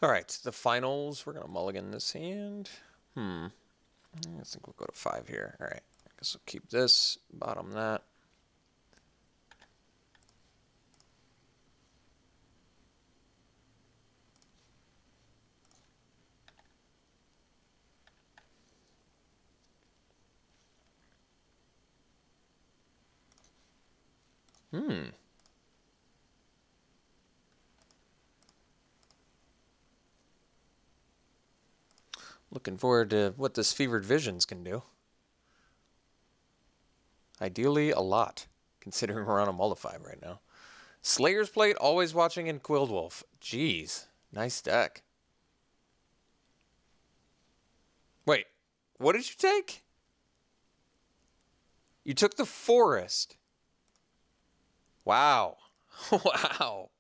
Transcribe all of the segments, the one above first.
All right, the finals. We're gonna mulligan this hand. I think we'll go to 5 here. All right, I guess we'll keep this, bottom that. Looking forward to what this Fevered Visions can do. Ideally, a lot, considering we're on a Mull-5 right now. Slayer's Plate, always watching in Quilled Wolf. Jeez, nice deck. Wait, what did you take? You took the Forest. Wow. Wow.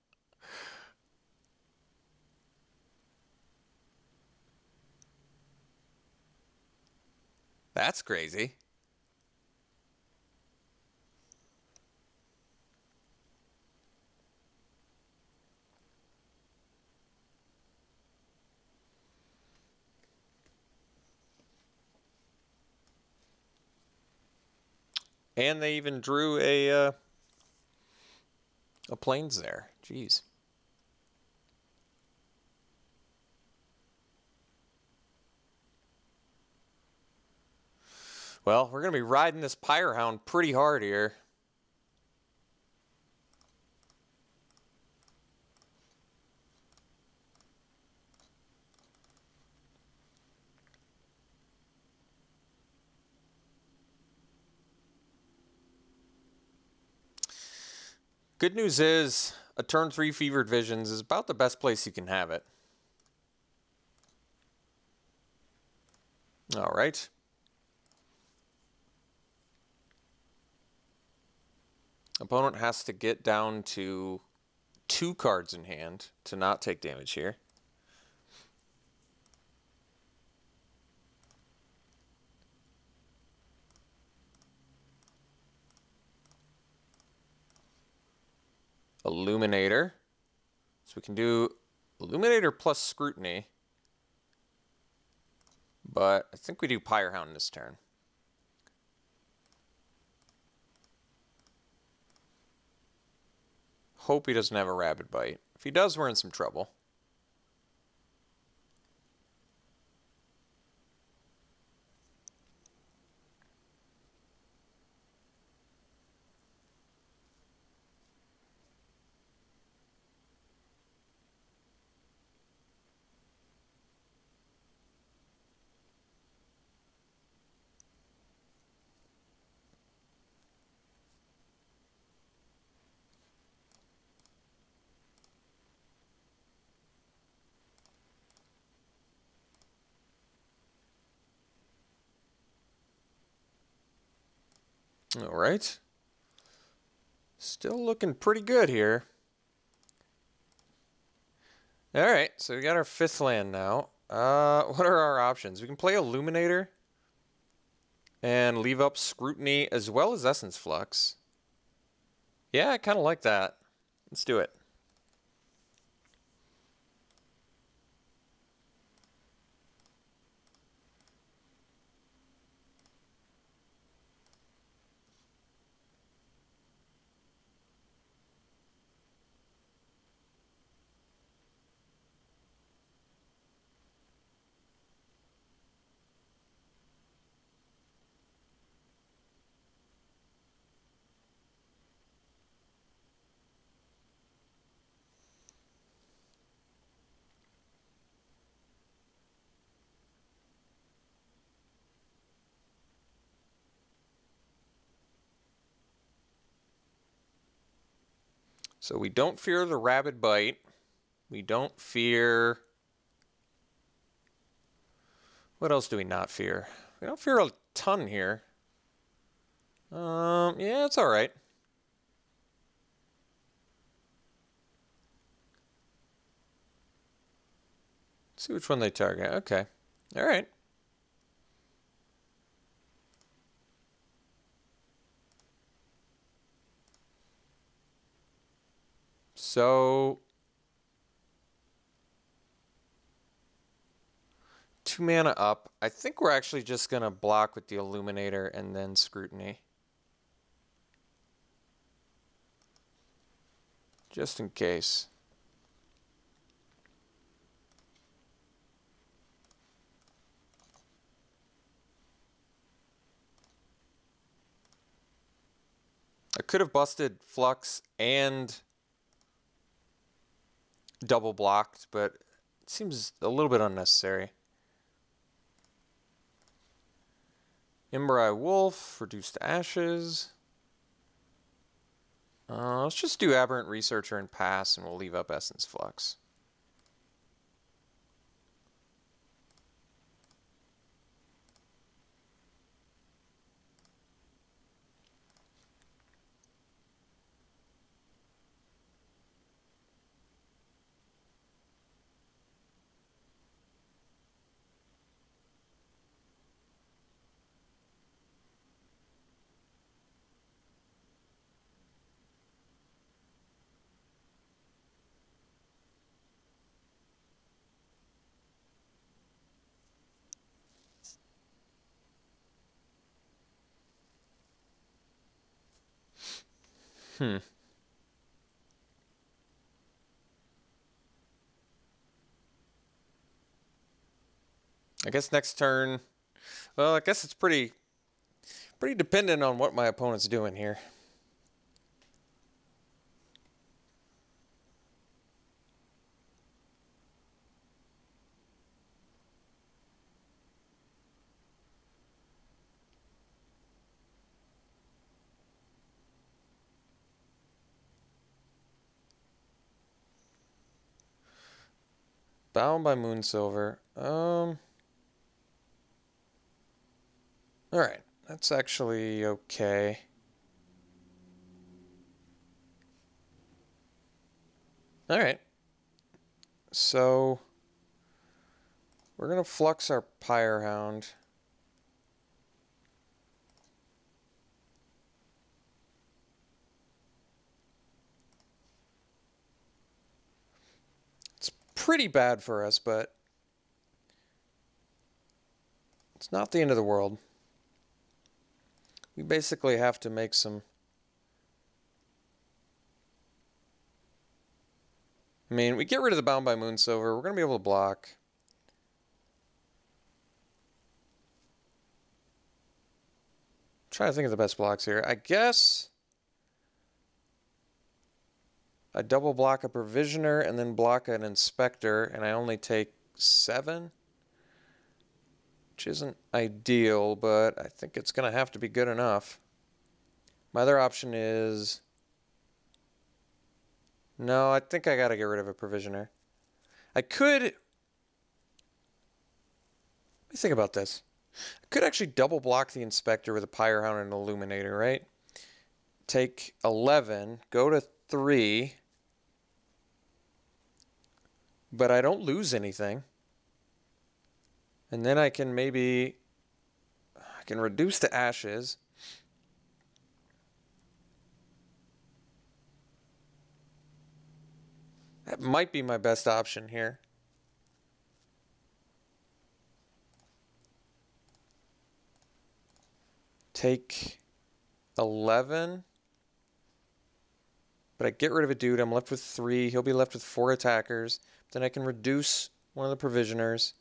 That's crazy. And they even drew a Plains there. Jeez. Well, we're going to be riding this Pyre Hound pretty hard here. Good news is, a turn 3 Fevered Visions is about the best place you can have it. All right. Opponent has to get down to 2 cards in hand to not take damage here. Illuminator. So we can do Illuminator plus Scrutiny. But I think we do Pyre Hound this turn. Hope he doesn't have a Rabid Bite. If he does, we're in some trouble. All right. Still looking pretty good here. All right, so we got our 5th land now. What are our options? We can play Illuminator and leave up Scrutiny as well as Essence Flux. Yeah, I kind of like that. Let's do it. So we don't fear the Rabid Bite. We don't fear... What else do we not fear? We don't fear a ton here. Yeah, it's all right. Let's see which one they target. Okay. All right. So 2 mana up. I think we're actually just going to block with the Illuminator and then Scrutiny. Just in case. I could have busted Flux and double blocked, but it seems a little bit unnecessary. Ember Wolf, reduced to ashes. Let's just do Aberrant Researcher and pass, and we'll leave up Essence Flux. I guess next turn, well, I guess it's pretty dependent on what my opponent's doing here. Bound by Moonsilver. Alright, that's actually okay. Alright. So we're gonna flux our Pyrehound. It's pretty bad for us, but it's not the end of the world. We basically have to make some... I mean, we get rid of the Bound by Moonsilver, we're going to be able to block. I'm trying to think of the best blocks here. I guess I double block a Provisioner and then block an Inspector, and I only take 7. Which isn't ideal, but I think it's going to have to be good enough. My other option is... No, I think I got to get rid of a Provisioner. I could... Let me think about this. I could actually double block the Inspector with a Pyrehound and an Illuminator, right? Take 11, go to 3, but I don't lose anything. And then I can maybe... I can reduce to ashes. That might be my best option here. Take 11. But I get rid of a dude. I'm left with 3. He'll be left with 4 attackers. Then I can reduce one of the Provisioners.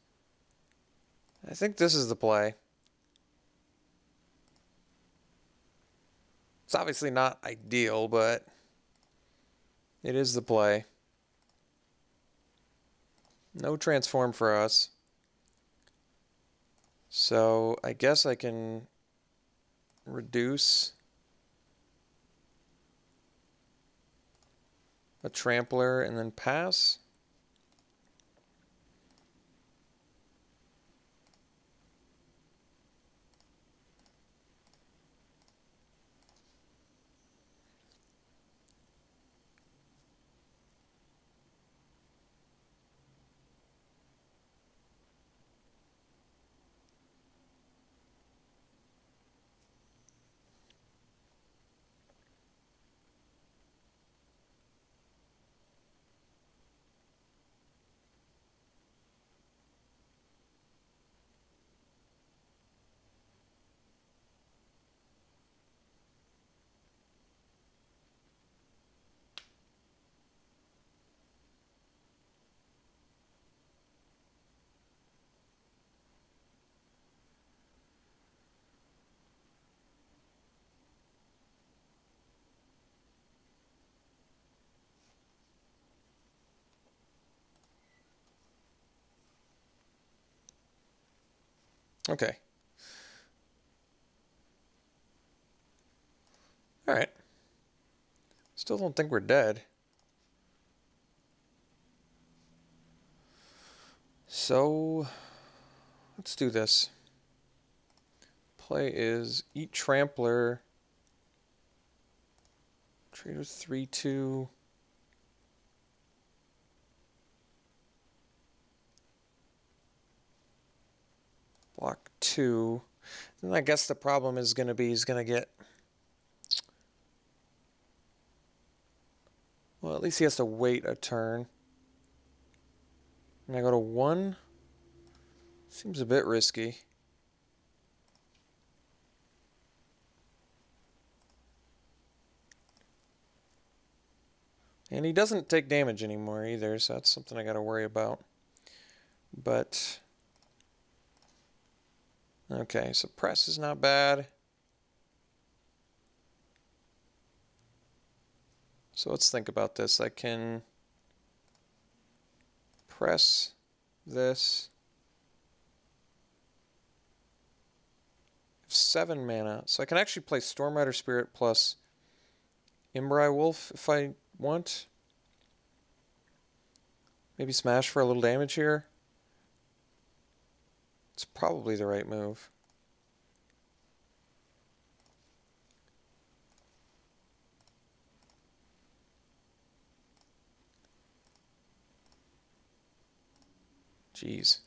I think this is the play. It's obviously not ideal, but it is the play. No transform for us. So I guess I can reduce a Trampler and then pass. Okay. Alright. Still don't think we're dead. So, let's do this. Play is Eat Trampler. Trader 3-2. Block 2. Then I guess the problem is going to be he's going to get... Well, at least he has to wait a turn. And I go to 1. Seems a bit risky. And he doesn't take damage anymore either, so that's something I got to worry about. But... Okay, so press is not bad. So let's think about this. I can press this. 7 mana. So I can actually play Stormrider Spirit plus Imbrai Wolf if I want. Maybe smash for a little damage here. It's probably the right move. Jeez.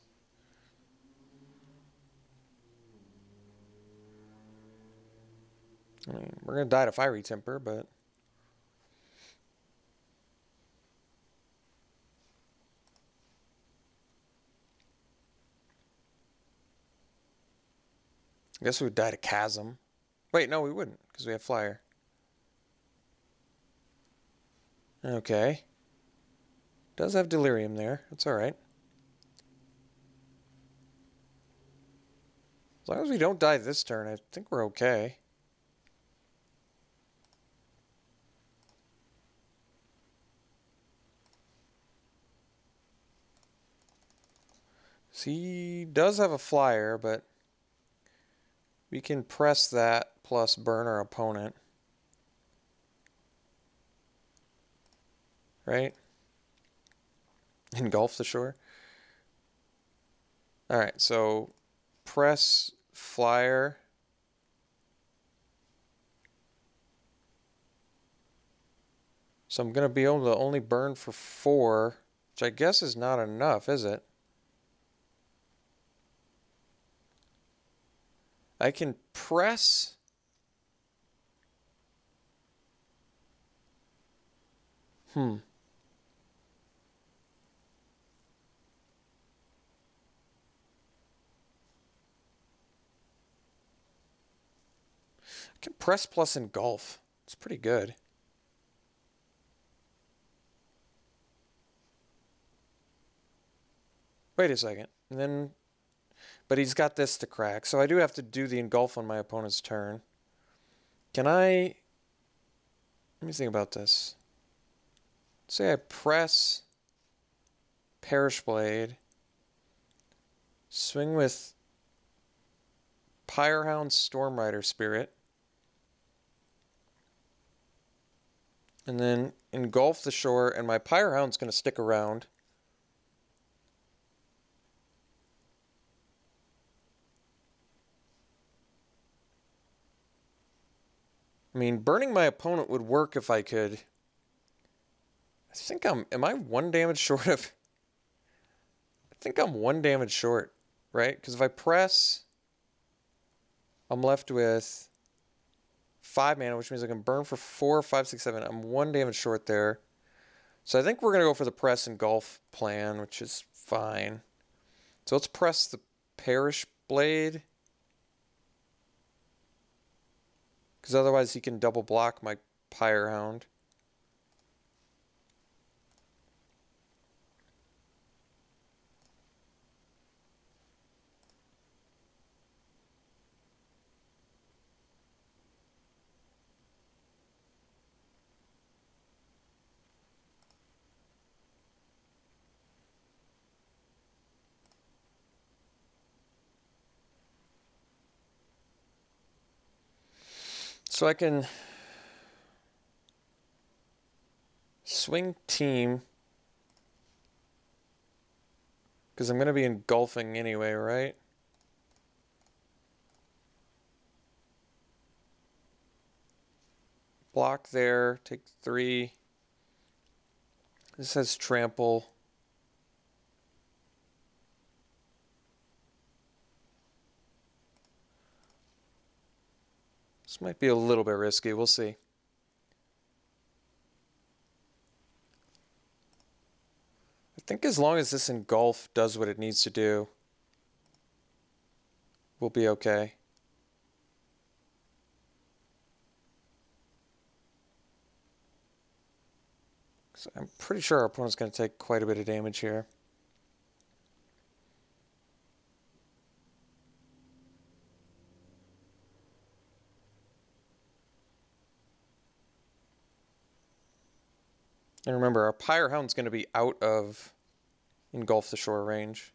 I mean, we're going to die to Fiery Temper, but... I guess we would die to Chasm. Wait, no, we wouldn't, because we have Flyer. Okay. Does have Delirium there. That's alright. As long as we don't die this turn, I think we're okay. So he does have a Flyer, but we can press that plus burn our opponent. Right? Engulf the shore. Alright, so press Flyer. So I'm going to be able to only burn for 4, which I guess is not enough, is it? I can press... I can press plus engulf. It's pretty good. Wait a second. And then... But he's got this to crack, so I do have to do the engulf on my opponent's turn. Can I... Let me think about this. Say I press Perish Blade, swing with Pyrehound Stormrider Spirit, and then engulf the shore, and my Pyrehound's going to stick around. I mean, burning my opponent would work if I could. I think am I 1 damage short of... I think I'm 1 damage short, right? Because if I press, I'm left with 5 mana, which means I can burn for 4, 5, 6, 7. I'm 1 damage short there. So I think we're going to go for the press and golf plan, which is fine. So let's press the Perish Blade. Because otherwise he can double block my Pyrehound. So I can swing team, because I'm going to be engulfing anyway, right? Block there, take 3. This has trample. This might be a little bit risky, we'll see. I think as long as this engulf does what it needs to do, we'll be okay. So I'm pretty sure our opponent's going to take quite a bit of damage here. And remember, our Pyre Hound's going to be out of engulf the shore range.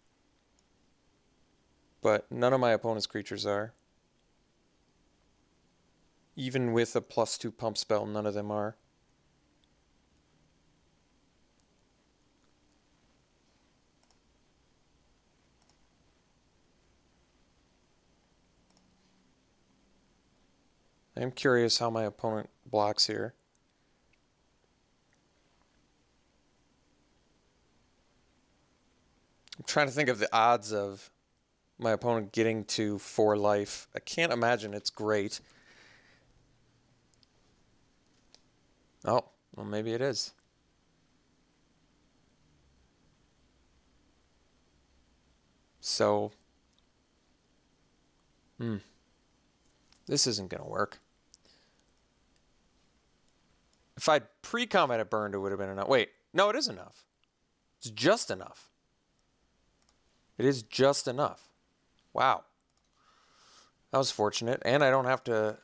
But none of my opponent's creatures are. Even with a +2 pump spell, none of them are. I'm curious how my opponent blocks here. I'm trying to think of the odds of my opponent getting to 4 life. I can't imagine it's great. Oh, well, maybe it is. So, this isn't going to work. If I'd pre-combat burned, it would have been enough. Wait, no, it is enough. It's just enough. It is just enough. Wow. That was fortunate. And I don't have to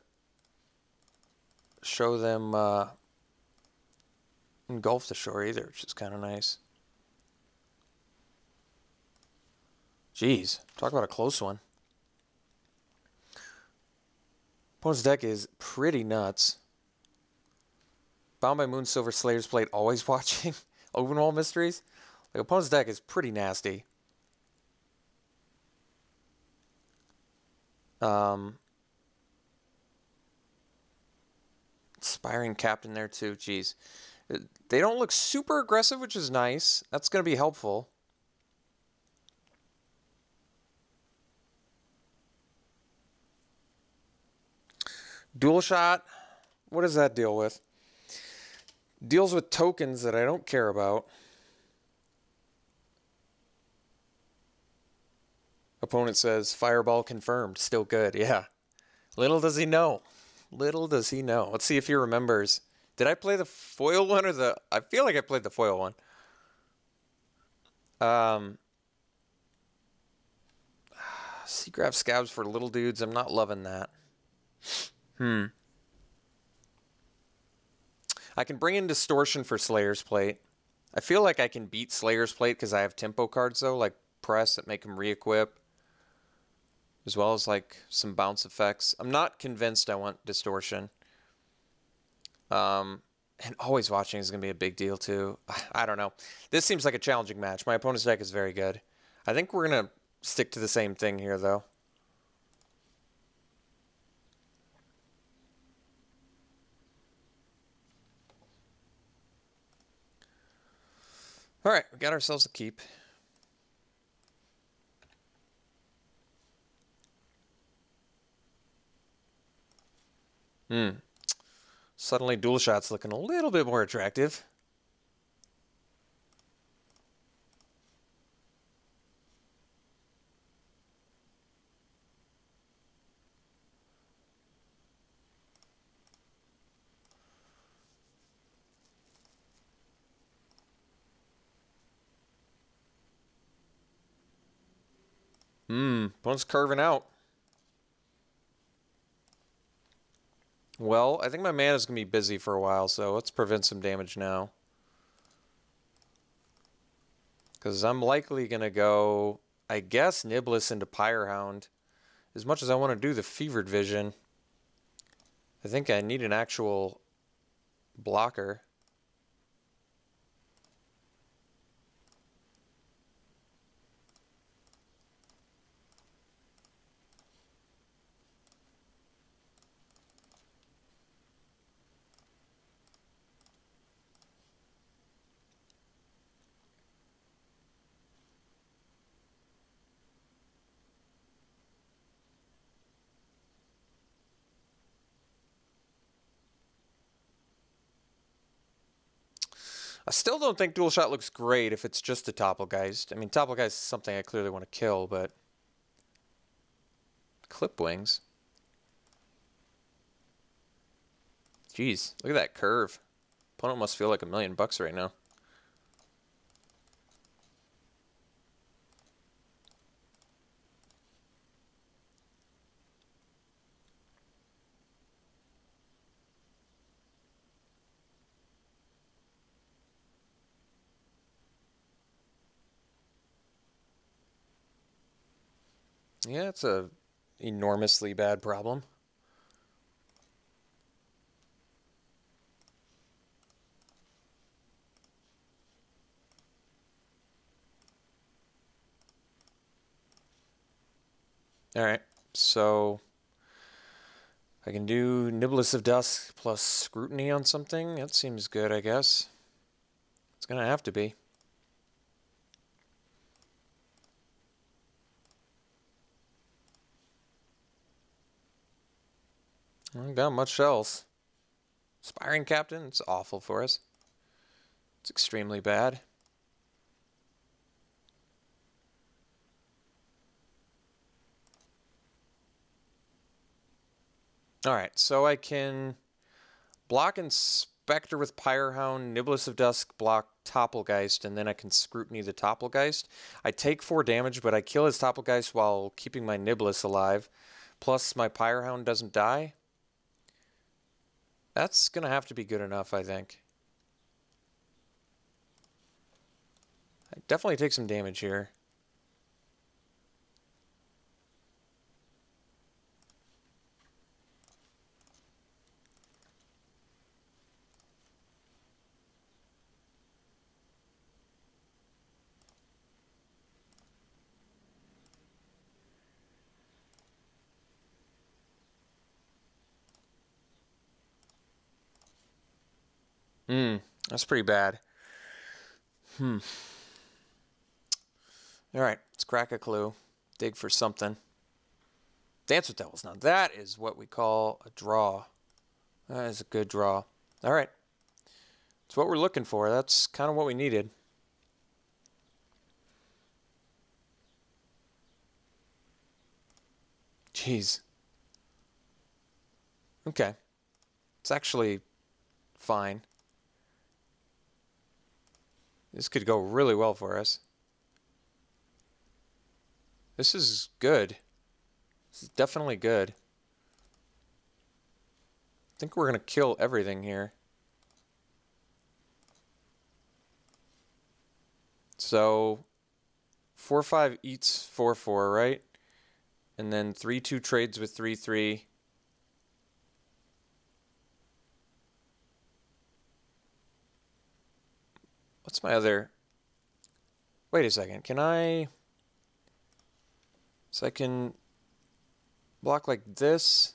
show them engulf the shore either, which is kind of nice. Jeez, talk about a close one. Opponent's deck is pretty nuts. Bound by Moon, Silver, Slayer's Plate, always watching. Ovenwall Mysteries. Like, opponent's deck is pretty nasty. Inspiring Captain there too, jeez. They don't look super aggressive, which is nice. That's going to be helpful. Dual Shot, what does that deal with? Deals with tokens that I don't care about. Opponent says, Fireball confirmed. Still good, yeah. Little does he know. Little does he know. Let's see if he remembers. Did I play the foil one or the... I feel like I played the foil one. Seagraph Scabs for little dudes. I'm not loving that. I can bring in Distortion for Slayer's Plate. I feel like I can beat Slayer's Plate because I have tempo cards, though, like Press that make him re-equip, as well as like some bounce effects. I'm not convinced I want Distortion. And always watching is going to be a big deal, too. I don't know. This seems like a challenging match. My opponent's deck is very good. I think we're going to stick to the same thing here, though. All right, we got ourselves a keep. Suddenly Dual Shot's looking a little bit more attractive. Opponent's carving out. Well, I think my mana's going to be busy for a while, so let's prevent some damage now. Because I'm likely going to go, I guess, Niblis into Pyre Hound. As much as I want to do the Fevered Vision, I think I need an actual blocker. I still don't think dual shot looks great if it's just a Topplegeist. I mean, Topplegeist is something I clearly want to kill, but clip wings. Jeez, look at that curve. Opponent must feel like $1,000,000 right now. Yeah, it's a enormously bad problem. All right, so I can do Niblis of Dusk plus Scrutiny on something. That seems good, I guess. It's gonna have to be. I don't got much else. Aspiring Captain, it's awful for us. It's extremely bad. Alright, so I can block Inspector with Pyrehound, Niblis of Dusk, block Topplegeist, and then I can Scrutiny the Topplegeist. I take 4 damage, but I kill his Topplegeist while keeping my Niblis alive. Plus my Pyrehound doesn't die. That's going to have to be good enough, I think. I definitely take some damage here. That's pretty bad. Alright, let's crack a clue. Dig for something. Dance with Devils. Now that is what we call a draw. That is a good draw. Alright. That's what we're looking for. That's kind of what we needed. Jeez. Okay. It's actually fine. This could go really well for us. This is good. This is definitely good. I think we're going to kill everything here. So 4-5 eats 4-4, right? And then 3-2 trades with 3-3. What's my other... Wait a second. Can I... So I can block like this.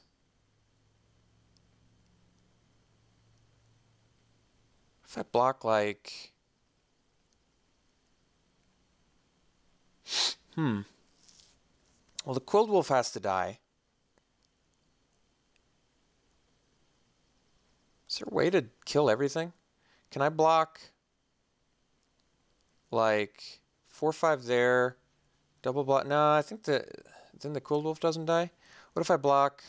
If I block like... Well, the Quilled Wolf has to die. Is there a way to kill everything? Can I block like 4-5 there, double block? No, I think then the Quilled Wolf doesn't die. What if I block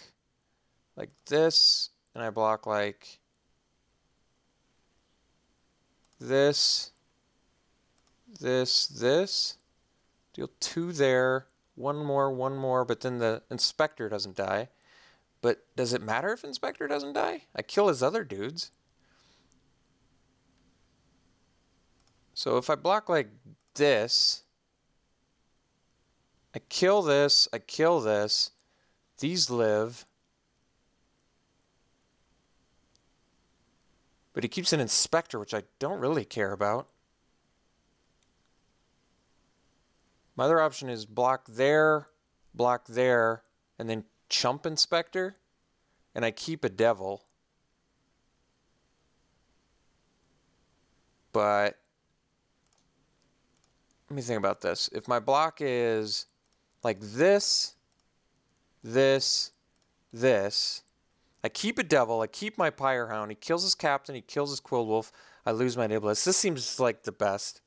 like this and I block like this, this? Deal 2 there, 1 more, but then the Inspector doesn't die. But does it matter if Inspector doesn't die? I kill his other dudes. So if I block like this, I kill this, these live. But he keeps an Inspector, which I don't really care about. My other option is block there, and then chump Inspector. And I keep a Devil. But let me think about this. If my block is like this, this, this, I keep a Devil, I keep my Pyrehound, he kills his Captain, he kills his Quilled Wolf, I lose my Niblis. This seems like the best.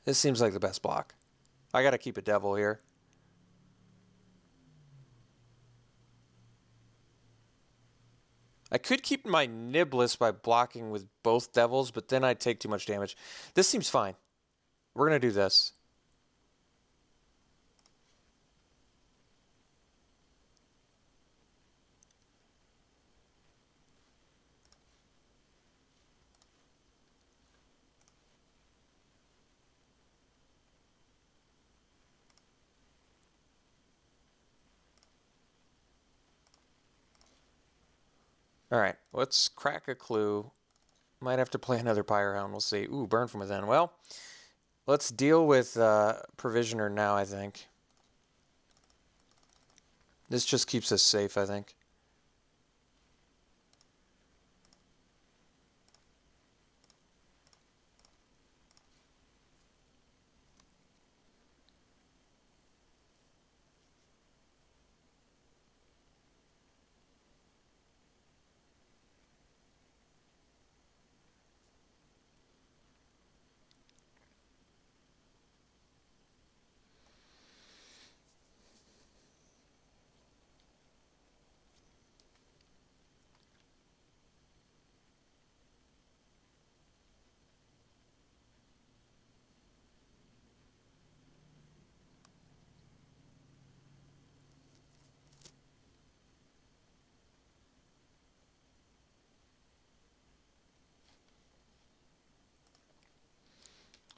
This seems like the best block. I gotta keep a Devil here. I could keep my Niblis by blocking with both Devils, but then I'd take too much damage. This seems fine. We're gonna do this. Alright, let's crack a clue. Might have to play another Pyrehound, we'll see. Ooh, Burn from Within. Well, let's deal with Provisioner now, I think. This just keeps us safe, I think.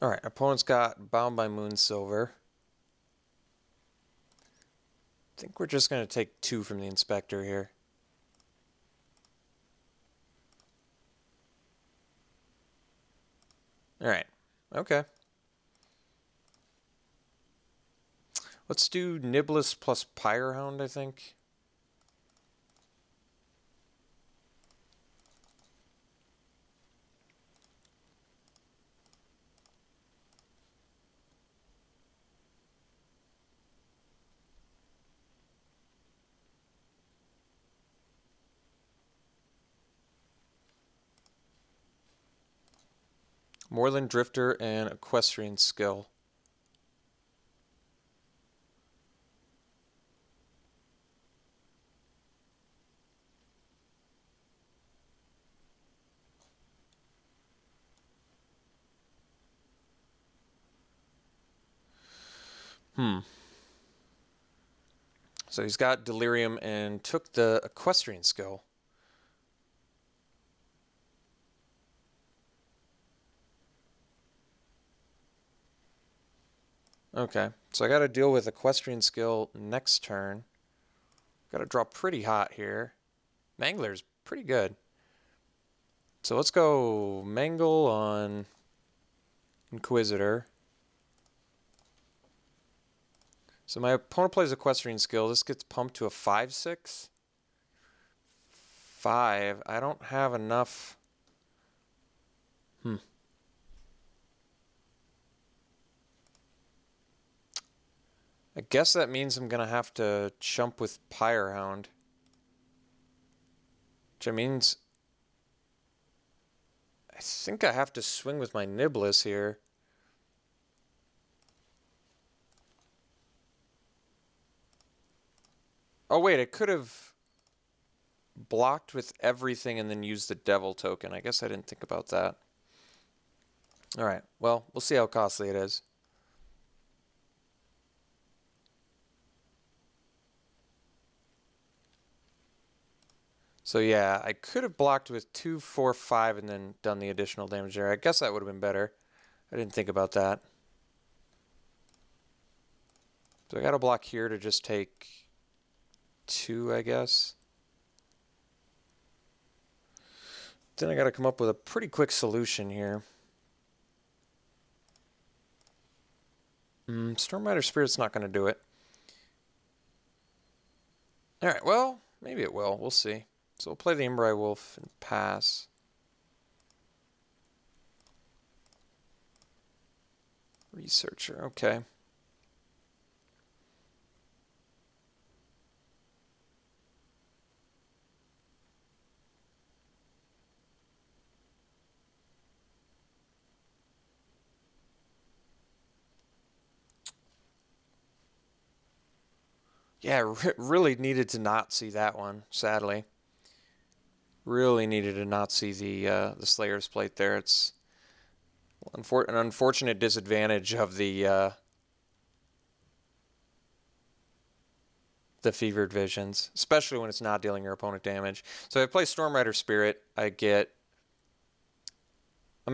Alright, opponent's got Bound by Moonsilver. I think we're just going to take 2 from the Inspector here. Alright, okay. Let's do Niblis plus Pyrehound, I think. Moorland Drifter and Equestrian Skill. So he's got Delirium and took the Equestrian Skill. Okay, so I got to deal with Equestrian Skill next turn. Got to draw pretty hot here. Mangler's pretty good. So let's go Mangle on Inquisitor. So my opponent plays Equestrian Skill. This gets pumped to a 5/6. 5. I don't have enough. I guess that means I'm going to have to chump with Pyrehound. Which means I think I have to swing with my Niblis here. Oh wait, I could have blocked with everything and then used the Devil token. I guess I didn't think about that. Alright, well, we'll see how costly it is. So yeah, I could have blocked with 2, 4, 5 and then done the additional damage there. I guess that would have been better. I didn't think about that. So I got to block here to just take 2, I guess. Then I got to come up with a pretty quick solution here. Stormrider Spirit's not going to do it. Alright, well, maybe it will. We'll see. So we'll play the Embry Wolf and pass. Researcher, okay. Yeah, really needed to not see that one, sadly. Really needed to not see the Slayer's Plate there. It's an unfortunate disadvantage of the Fevered Visions, especially when it's not dealing your opponent damage. So if I play Stormrider Spirit, I'm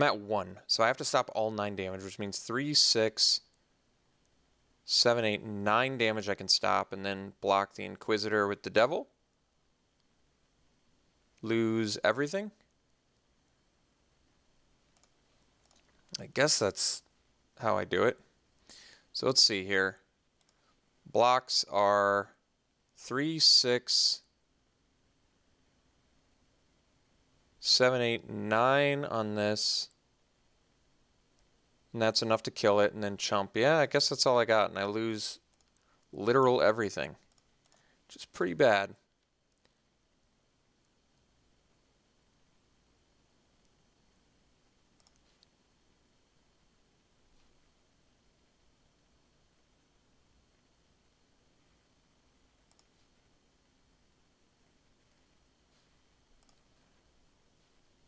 at 1, so I have to stop all 9 damage, which means 3, 6, 7, 8, 9 damage I can stop, and then block the Inquisitor with the Devil. Lose everything. I guess that's how I do it. So let's see here. Blocks are 3, 6, 7, 8, 9 on this. And that's enough to kill it, and then chump. Yeah, I guess that's all I got, and I lose literal everything, which is pretty bad.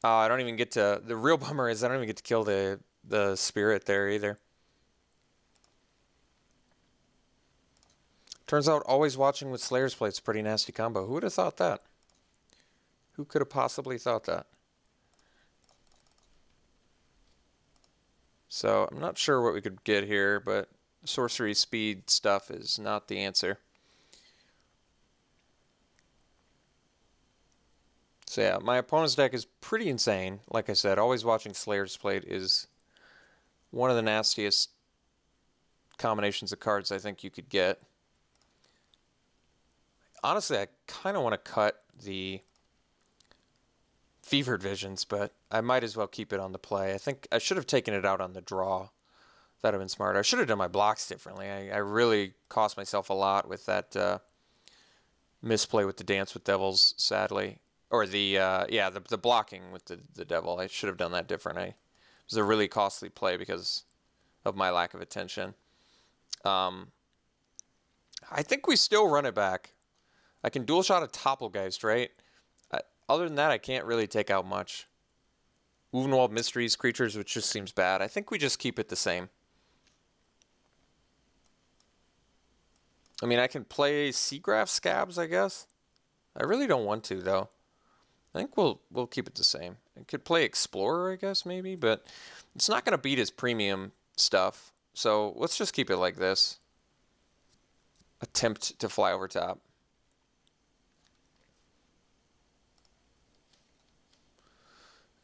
I don't even get to, the real bummer is I don't even get to kill the spirit there either. Turns out always watching with Slayer's Plate's a pretty nasty combo. Who would have thought that? Who could have possibly thought that? So I'm not sure what we could get here, but sorcery speed stuff is not the answer. So yeah, my opponent's deck is pretty insane. Like I said, always watching Slayer's Plate is one of the nastiest combinations of cards I think you could get. Honestly, I kind of want to cut the Fevered Visions, but I might as well keep it on the play. I think I should have taken it out on the draw. That would have been smart. I should have done my blocks differently. I really cost myself a lot with that misplay with the Dance with Devils, sadly. Or the blocking with the Devil. I should have done that different. It was a really costly play because of my lack of attention. I think we still run it back. I can dual shot a Topplegeist, right? Other than that, I can't really take out much. Uvenwald Mysteries, creatures, which just seems bad. I think we just keep it the same. I mean, I can play Seagraph Scabs, I guess. I really don't want to, though. I think we'll keep it the same. I could play Explorer, I guess, maybe, but it's not going to beat his premium stuff. So let's just keep it like this. Attempt to fly over top.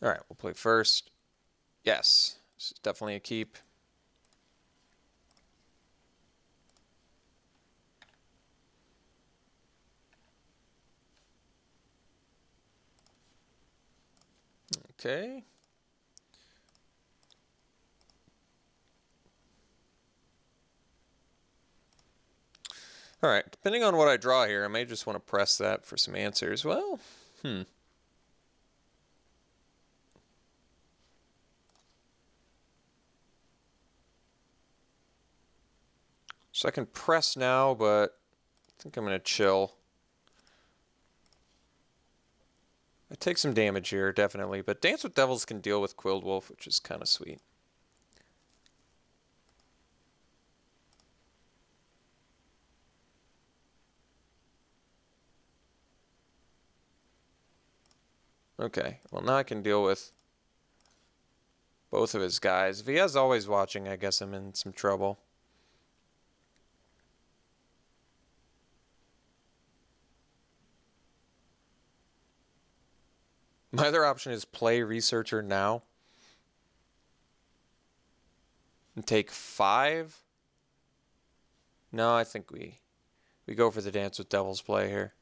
All right, we'll play first. Yes, this is definitely a keep. Okay. All right, depending on what I draw here, I may just want to press that for some answers. Well, So I can press now, but I think I'm going to chill. I take some damage here, definitely, but Dance with Devils can deal with Quilled Wolf, which is kind of sweet. Okay, well now I can deal with both of his guys. If he has Always Watching, I guess I'm in some trouble. My other option is play Researcher now and take 5. No, I think we go for the Dance with Devils play here.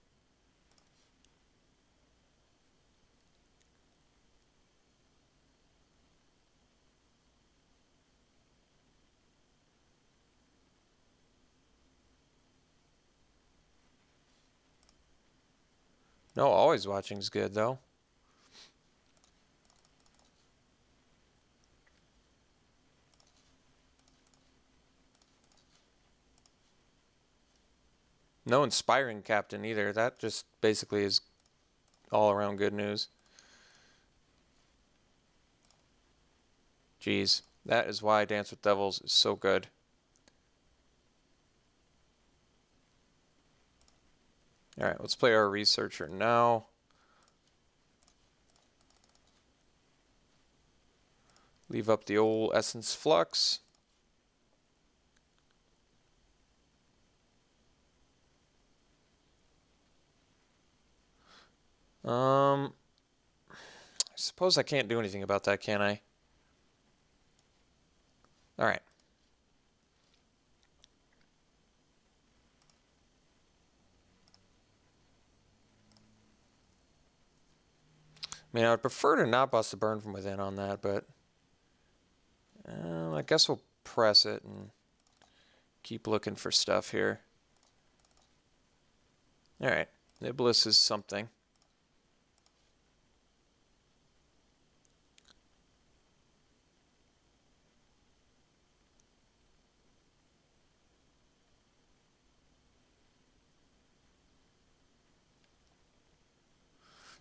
No, always watching's good though. No Inspiring Captain either. That just basically is all around good news. Jeez, that is why Dance with Devils is so good. Alright, let's play our Researcher now. Leave up the old Essence Flux. I suppose I can't do anything about that, can I? Alright. I mean, I would prefer to not bust a Burn from Within on that, but I guess we'll press it and keep looking for stuff here. Alright, Niblis is something.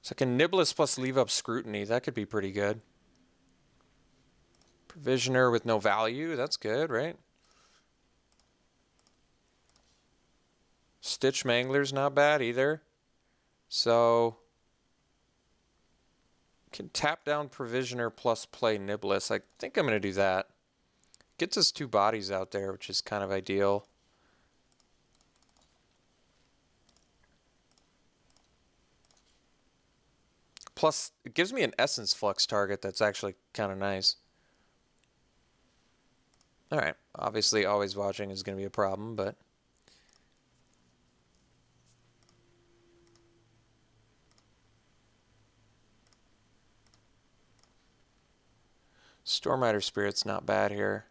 So I can Niblis plus leave up Scrutiny. That could be pretty good. Provisioner with no value. That's good, right? Stitch Mangler's not bad either. So can tap down Provisioner plus play Niblis. I think I'm going to do that. Gets us 2 bodies out there, which is kind of ideal. Plus, it gives me an Essence Flux target that's actually kind of nice. Alright, obviously always watching is going to be a problem, but... Stormrider Spirit's not bad here.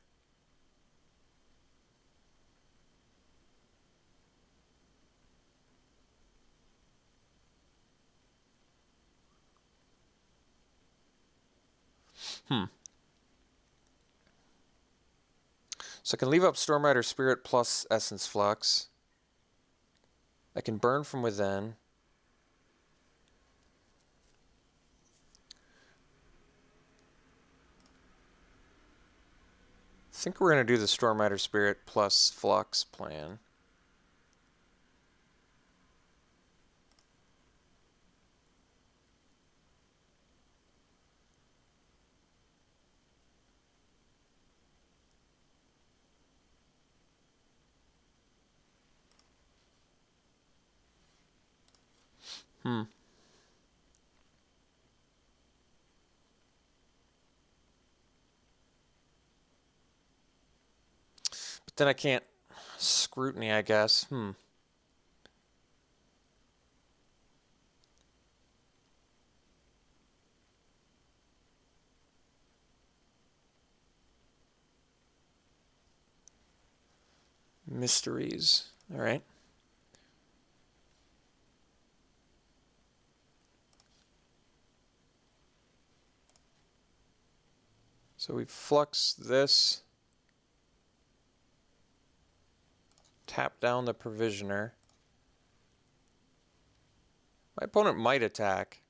So I can leave up Stormrider Spirit plus Essence Flux. I can Burn from Within. I think we're going to do the Stormrider Spirit plus Flux plan. But then I can't Scrutiny, I guess. Mysteries. All right. So we flux this. Tap down the Provisioner. My opponent might attack.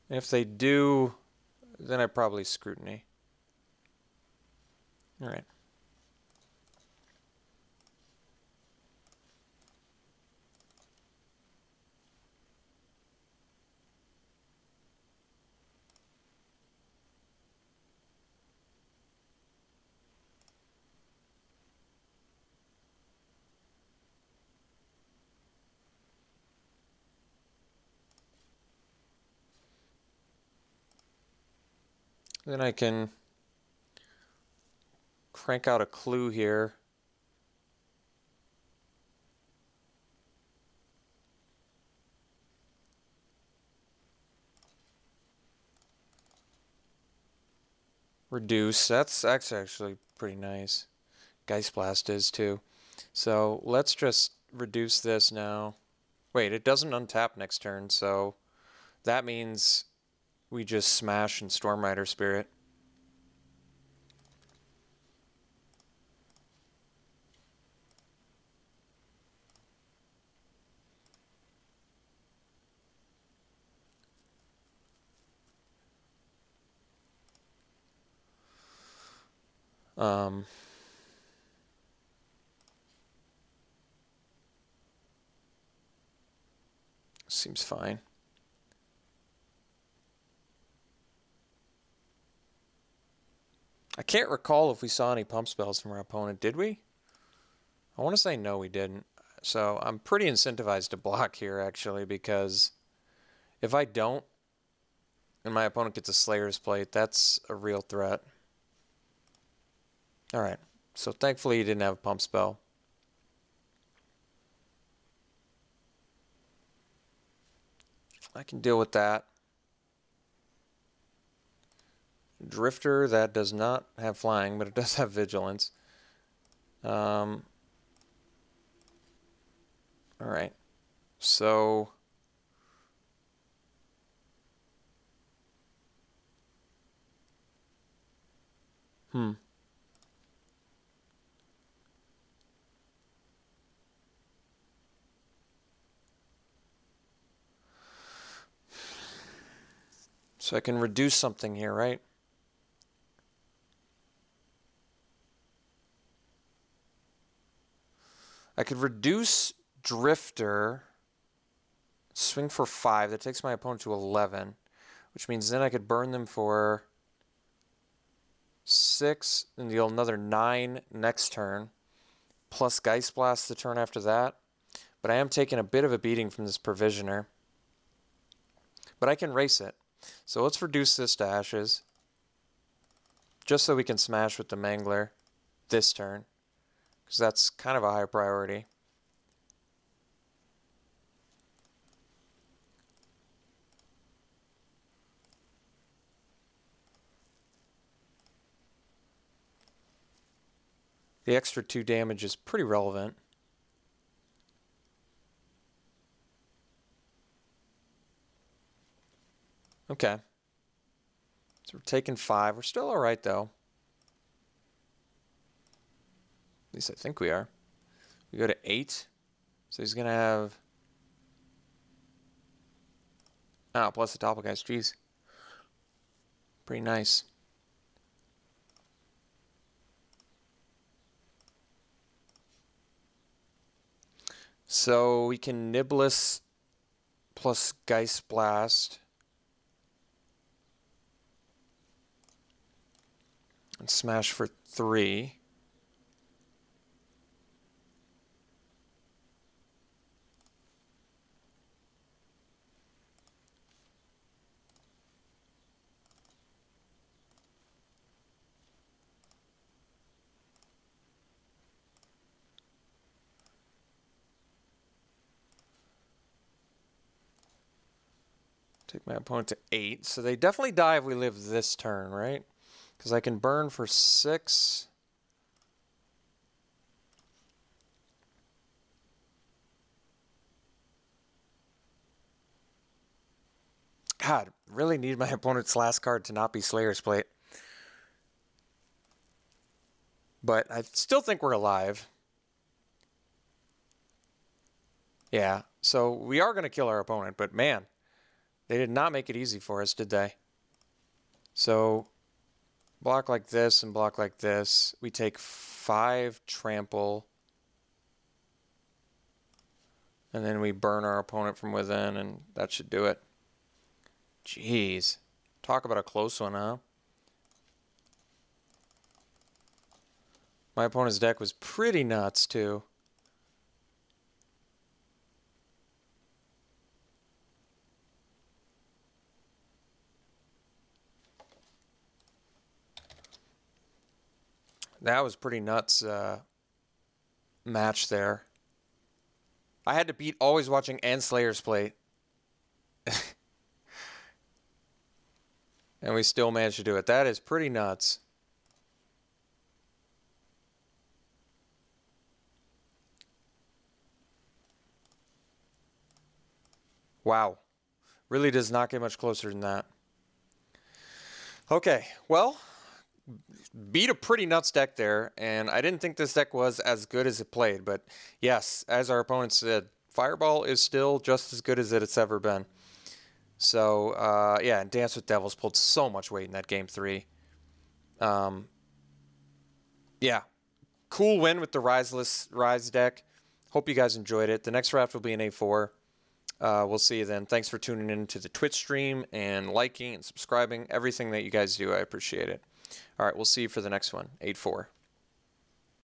And if they do, then I probably Scrutiny. All right. Then I can crank out a clue here. Reduce. That's actually pretty nice. Geist Blast is too. So let's just reduce this now. Wait, it doesn't untap next turn, so that means we just smash and Storm Rider Spirit. Seems fine. I can't recall if we saw any pump spells from our opponent. Did we? I want to say no, we didn't. So I'm pretty incentivized to block here, actually, because if I don't, and my opponent gets a Slayer's Plate, that's a real threat. Alright, so thankfully he didn't have a pump spell. I can deal with that. Drifter, that does not have flying, but it does have vigilance. Alright. So So I can reduce something here, right? I could reduce Drifter, swing for 5. That takes my opponent to 11, which means then I could burn them for 6 and deal another 9 next turn, plus Geist Blast the turn after that. But I am taking a bit of a beating from this Provisioner. But I can race it. So let's reduce this to ashes, just so we can smash with the Mangler this turn, because that's kind of a high priority. The extra 2 damage is pretty relevant. Okay. So we're taking 5. We're still alright, though. At least I think we are. We go to 8. So he's going to have... Oh, plus the Doppelgeist. Jeez. Pretty nice. So we can Niblis plus Geist Blast. And smash for 3. Take my opponent to 8. So they definitely die if we live this turn, right? Because I can burn for 6. God, really need my opponent's last card to not be Slayer's Plate. But I still think we're alive. Yeah, so we are going to kill our opponent, but man, they did not make it easy for us, did they? So block like this and block like this. We take 5 trample. And then we burn our opponent from within, and that should do it. Jeez. Talk about a close one, huh? My opponent's deck was pretty nuts, too. That was pretty nuts match there. I had to beat Always Watching and Slayer's Plate. And we still managed to do it. That is pretty nuts. Wow. Really does not get much closer than that. Okay, well, beat a pretty nuts deck there, and I didn't think this deck was as good as it played, but yes, as our opponent said, Fireball is still just as good as it's ever been. So, yeah, and Dance with Devils pulled so much weight in that game 3. Yeah, cool win with the Rise deck. Hope you guys enjoyed it. The next draft will be in A4. We'll see you then. Thanks for tuning in to the Twitch stream and liking and subscribing. Everything that you guys do, I appreciate it. All right, we'll see you for the next one. 8-4.